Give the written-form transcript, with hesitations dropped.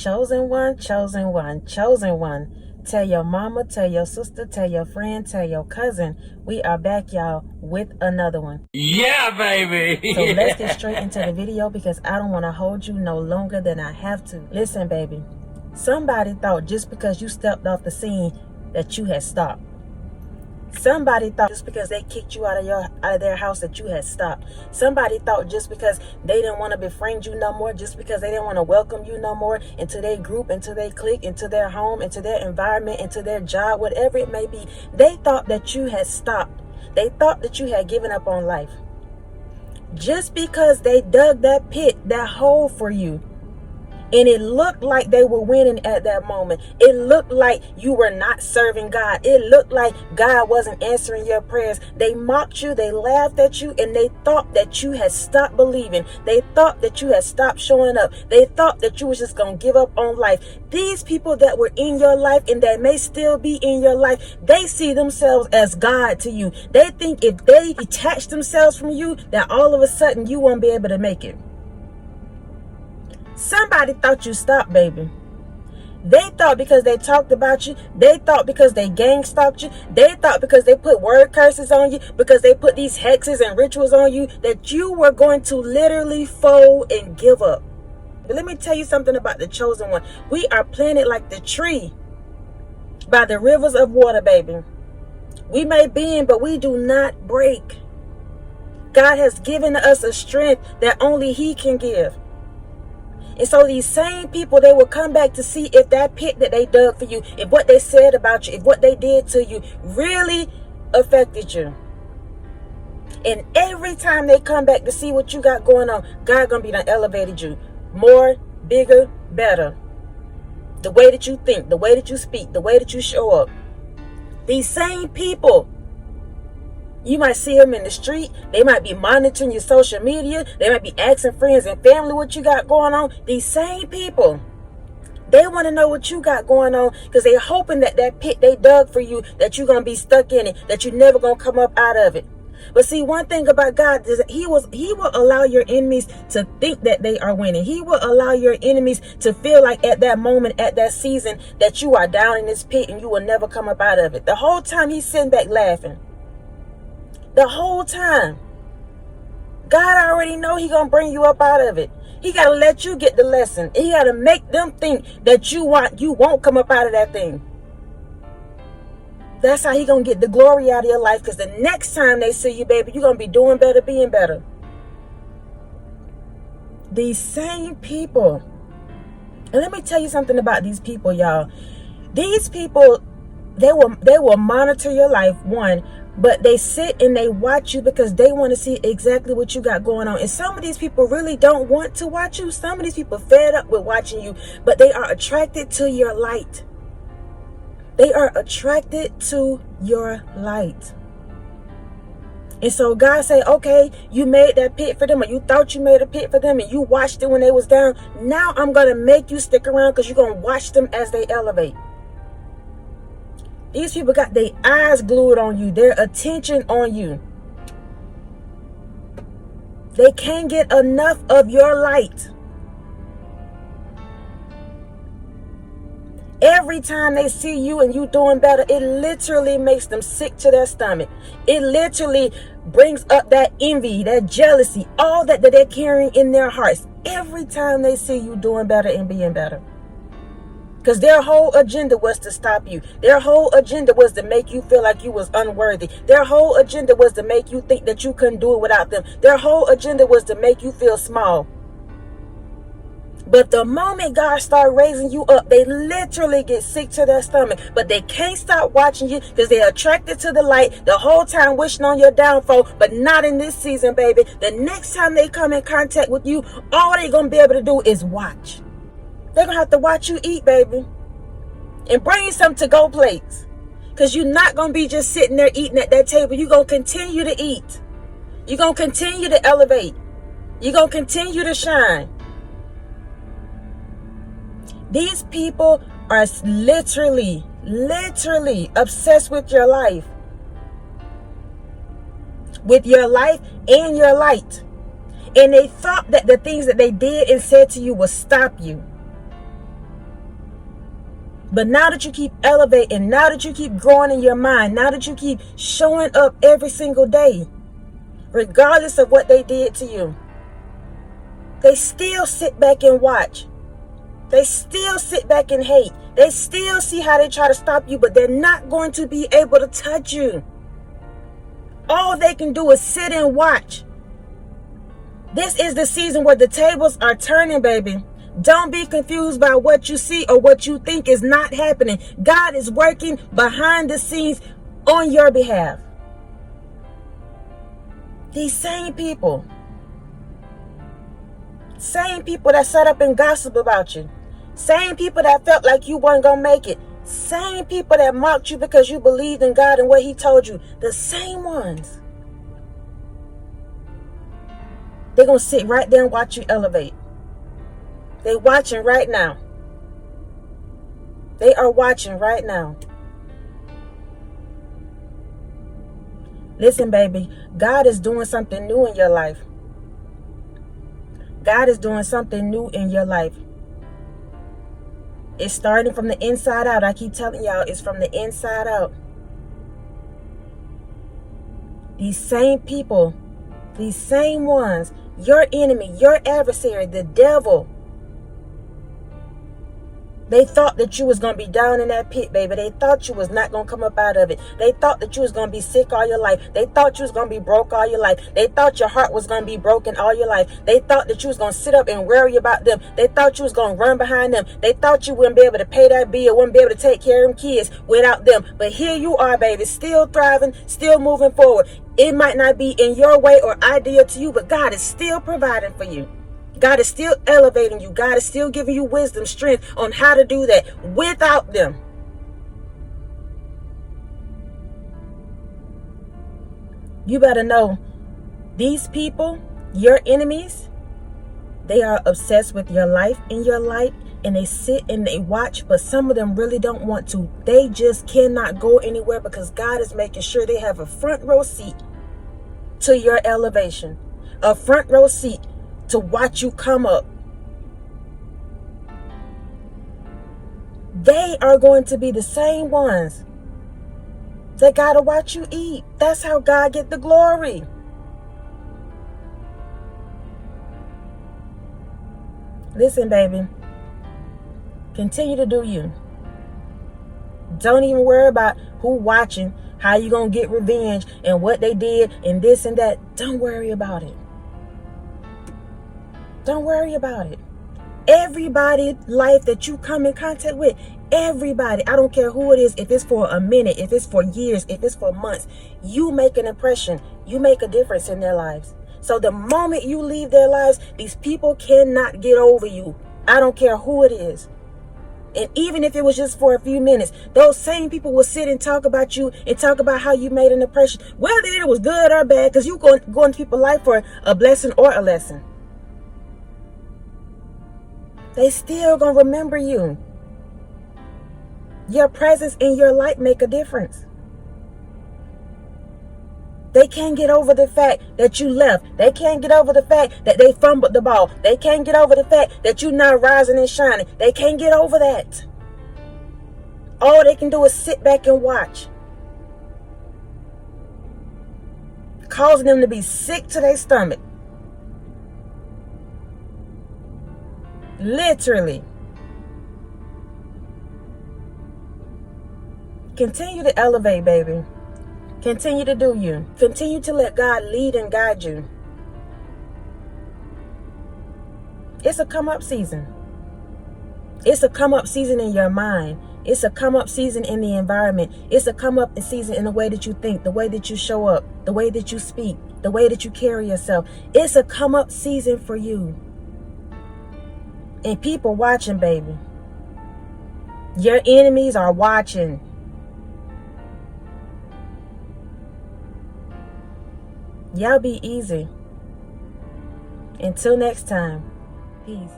Chosen one, chosen one, chosen one. Tell your mama, tell your sister, tell your friend, tell your cousin. We are back, y'all, with another one. Yeah, baby. So let's get straight into the video because I don't want to hold you no longer than I have to. Listen, baby. Somebody thought just because you stepped off the scene that you had stopped. Somebody thought just because they kicked you out of their house that you had stopped. Somebody thought just because they didn't want to befriend you no more, just because they didn't want to welcome you no more into their group, into their clique, into their home, into their environment, into their job, whatever it may be, they thought that you had stopped. They thought that you had given up on life. Just because they dug that pit, that hole for you, and it looked like they were winning at that moment. It looked like you were not serving God. It looked like God wasn't answering your prayers. They mocked you, they laughed at you, and they thought that you had stopped believing. They thought that you had stopped showing up. They thought that you was just going to give up on life. These people that were in your life and that may still be in your life, they see themselves as God to you. They think if they detach themselves from you, that all of a sudden you won't be able to make it. Somebody thought you stopped, baby. They thought because they talked about you, they thought because they gang stalked you, they thought because they put word curses on you, because they put these hexes and rituals on you, that you were going to literally fold and give up. But let me tell you something about the chosen one. We are planted like the tree by the rivers of water, baby. We may bend, but we do not break. God has given us a strength that only He can give. And so these same people, they will come back to see if that pit that they dug for you, if what they said about you, if what they did to you really affected you. And every time they come back to see what you got going on, God gonna be done elevated you more, bigger, better. The way that you think, the way that you speak, the way that you show up. These same people, you might see them in the street. They might be monitoring your social media. They might be asking friends and family what you got going on. These same people, they want to know what you got going on because they're hoping that that pit they dug for you, that you're going to be stuck in it, that you're never going to come up out of it. But see, one thing about God is that He will allow your enemies to think that they are winning. He will allow your enemies to feel like at that moment, at that season, that you are down in this pit and you will never come up out of it. The whole time He's sitting back laughing. The whole time. God already know He gonna bring you up out of it. He gotta let you get the lesson. He gotta make them think that you won't come up out of that thing. That's how He gonna get the glory out of your life, because the next time they see you, baby, you're gonna be doing better, being better. These same people. And let me tell you something about these people, y'all. These people, they will monitor your life, one, but they sit and they watch you because they want to see exactly what you got going on. And some of these people really don't want to watch you. Some of these people fed up with watching you, but they are attracted to your light. They are attracted to your light. And so God say, okay, you made that pit for them, or you thought you made a pit for them, and you watched it when they was down. Now I'm going to make you stick around because you're going to watch them as they elevate. These people got their eyes glued on you, their attention on you. They can't get enough of your light. Every time they see you and you doing better, it literally makes them sick to their stomach. It literally brings up that envy, that jealousy, all that they're carrying in their hearts. Every time they see you doing better and being better. Because their whole agenda was to stop you. Their whole agenda was to make you feel like you was unworthy. Their whole agenda was to make you think that you couldn't do it without them. Their whole agenda was to make you feel small. But the moment God started raising you up, they literally get sick to their stomach. But they can't stop watching you because they're attracted to the light the whole time, wishing on your downfall. But not in this season, baby. The next time they come in contact with you, all they're going to be able to do is watch. They're going to have to watch you eat, baby. And bring you some to-go plates. Because you're not going to be just sitting there eating at that table. You're going to continue to eat. You're going to continue to elevate. You're going to continue to shine. These people are literally obsessed with your life. With your life and your light. And they thought that the things that they did and said to you would stop you. But now that you keep elevating, now that you keep growing in your mind, now that you keep showing up every single day, regardless of what they did to you, they still sit back and watch. They still sit back and hate. They still see how they try to stop you, but they're not going to be able to touch you. All they can do is sit and watch. This is the season where the tables are turning, baby. Don't be confused by what you see or what you think is not happening. God is working behind the scenes on your behalf. These same people that sat up and gossip about you, same people that felt like you weren't going to make it, same people that mocked you because you believed in God and what he told you, the same ones. They're going to sit right there and watch you elevate. They're watching right now. They are watching right now. Listen, baby, God is doing something new in your life. God is doing something new in your life. It's starting from the inside out. I keep telling y'all, it's from the inside out. These same people, these same ones, your enemy, your adversary, the devil, they thought that you was going to be down in that pit, baby. They thought you was not going to come up out of it. They thought that you was going to be sick all your life. They thought you was going to be broke all your life. They thought your heart was going to be broken all your life. They thought that you was going to sit up and worry about them. They thought you was going to run behind them. They thought you wouldn't be able to pay that bill, wouldn't be able to take care of them kids without them. But here you are, baby, still thriving, still moving forward. It might not be in your way or idea to you, but God is still providing for you. God is still elevating you. God is still giving you wisdom, strength on how to do that without them. You better know these people, your enemies, they are obsessed with your life and your light, and they sit and they watch, but some of them really don't want to. They just cannot go anywhere because God is making sure they have a front row seat to your elevation, a front row seat to watch you come up. They are going to be the same ones that gotta watch you eat. That's how God get the glory. Listen, baby, continue to do you. Don't even worry about who watching, how you gonna get revenge and what they did and this and that. Don't worry about it. Don't worry about it. Everybody life that you come in contact with, everybody, I don't care who it is, if it's for a minute, if it's for years, if it's for months, you make an impression. You make a difference in their lives. So the moment you leave their lives, these people cannot get over you. I don't care who it is. And even if it was just for a few minutes, those same people will sit and talk about you and talk about how you made an impression, whether it was good or bad, because you go into people's life for a blessing or a lesson. They still gonna remember you. Your presence and your light make a difference. They can't get over the fact that you left. They can't get over the fact that they fumbled the ball. They can't get over the fact that you're not rising and shining. They can't get over that. All they can do is sit back and watch, causing them to be sick to their stomach. Literally. Continue to elevate, baby. Continue to do you. Continue to let God lead and guide you. It's a come up season. It's a come up season in your mind. It's a come up season in the environment. It's a come up season in the way that you think, the way that you show up, the way that you speak, the way that you carry yourself. It's a come up season for you. And people watching, baby. Your enemies are watching. Y'all be easy. Until next time. Peace.